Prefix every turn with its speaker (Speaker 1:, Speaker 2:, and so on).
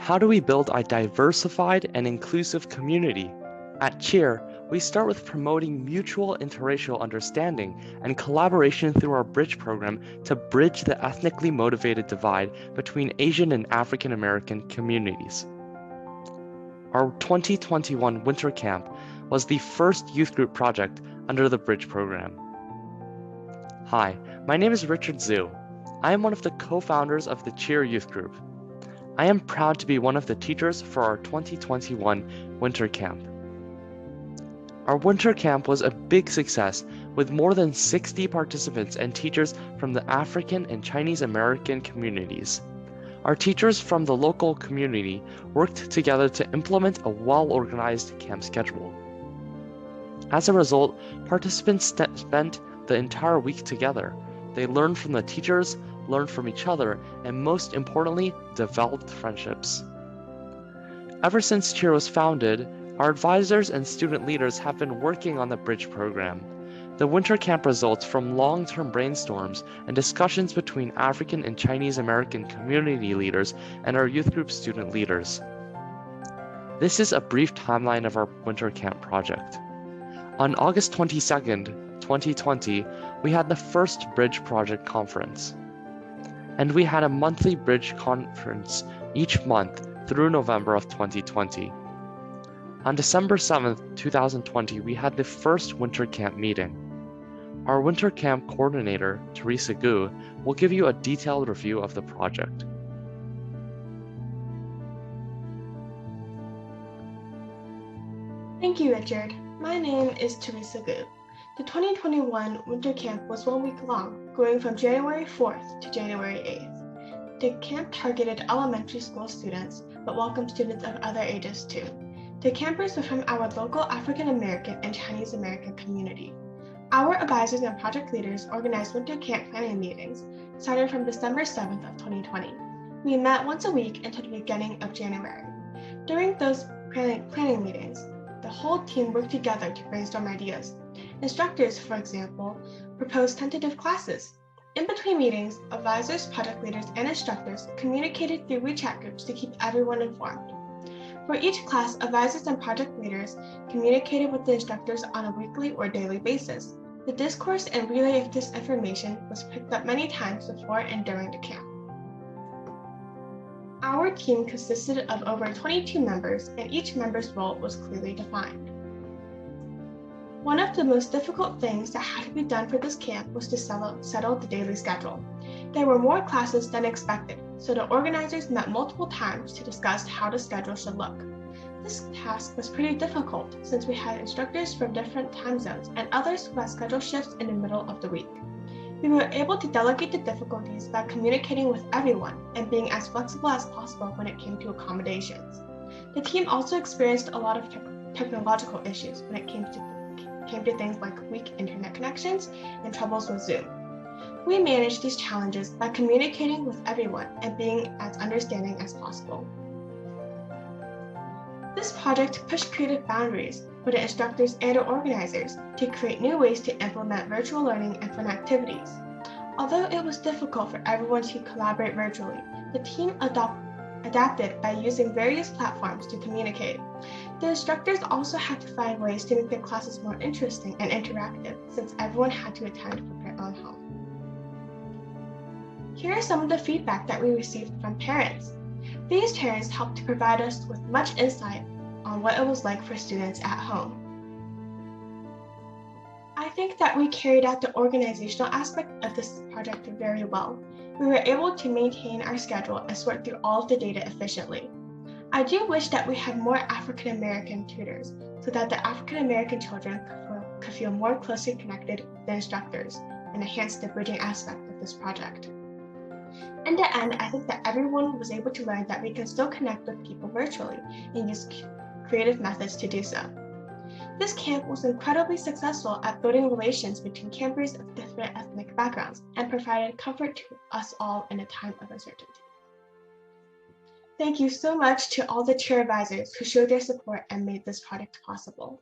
Speaker 1: How do we build a diversified and inclusive community? At CHEER, we start with promoting mutual interracial understanding and collaboration through our Bridge program to bridge the ethnically motivated divide between Asian and African American communities. Our 2021 Winter Camp was the first youth group project under the Bridge program. Hi, my name is Richard Zhu. I am one of the co-founders of the CHEER Youth Group. I am proud to be one of the teachers for our 2021 Winter Camp. Our Winter Camp was a big success with more than 60 participants and teachers from the African and Chinese American communities. Our teachers from the local community worked together to implement a well-organized camp schedule. As a result, participants spent the entire week together. They learned from the teachers, learned from each other, and most importantly, developed friendships. Ever since CHEER was founded, our advisors and student leaders have been working on the Bridge program. The Winter Camp results from long-term brainstorms and discussions between African and Chinese American community leaders and our youth group student leaders. This is a brief timeline of our Winter Camp project. On August 22nd, 2020, we had the first Bridge Project Conference. And we had a monthly Bridge Conference each month through November of 2020. On December 7th, 2020, we had the first Winter Camp meeting. Our Winter Camp coordinator, Teresa Gu, will give you a detailed review of the project.
Speaker 2: Thank you, Richard. My name is Teresa Gu. The 2021 Winter Camp was 1 week long, going from January 4th to January 8th. The camp targeted elementary school students, but welcomed students of other ages too. The campers were from our local African American and Chinese American community. Our advisors and project leaders organized Winter Camp planning meetings, starting from December 7th of 2020. We met once a week until the beginning of January. During those planning meetings, the whole team worked together to brainstorm ideas. Instructors, for example, proposed tentative classes. In between meetings, advisors, project leaders, and instructors communicated through WeChat groups to keep everyone informed. For each class, advisors and project leaders communicated with the instructors on a weekly or daily basis. The discourse and relay of this information was picked up many times before and during the camp. Our team consisted of over 22 members, and each member's role was clearly defined. One of the most difficult things that had to be done for this camp was to settle the daily schedule. There were more classes than expected, so the organizers met multiple times to discuss how the schedule should look. This task was pretty difficult since we had instructors from different time zones and others who had schedule shifts in the middle of the week. We were able to delegate the difficulties by communicating with everyone and being as flexible as possible when it came to accommodations. The team also experienced a lot of technological issues when it came to things like weak internet connections and troubles with Zoom. We managed these challenges by communicating with everyone and being as understanding as possible. This project pushed creative boundaries for the instructors and the organizers to create new ways to implement virtual learning and fun activities. Although it was difficult for everyone to collaborate virtually, the team adapted by using various platforms to communicate. The instructors also had to find ways to make their classes more interesting and interactive since everyone had to attend from their own home. Here are some of the feedback that we received from parents. These parents helped to provide us with much insight on what it was like for students at home. I think that we carried out the organizational aspect of this project very well. We were able to maintain our schedule and sort through all of the data efficiently. I do wish that we had more African American tutors so that the African American children could feel more closely connected with the instructors and enhance the bridging aspect of this project. In the end, I think that everyone was able to learn that we can still connect with people virtually and use creative methods to do so. This camp was incredibly successful at building relations between campers of different ethnic backgrounds and provided comfort to us all in a time of uncertainty. Thank you so much to all the CHEER advisors who showed their support and made this project possible.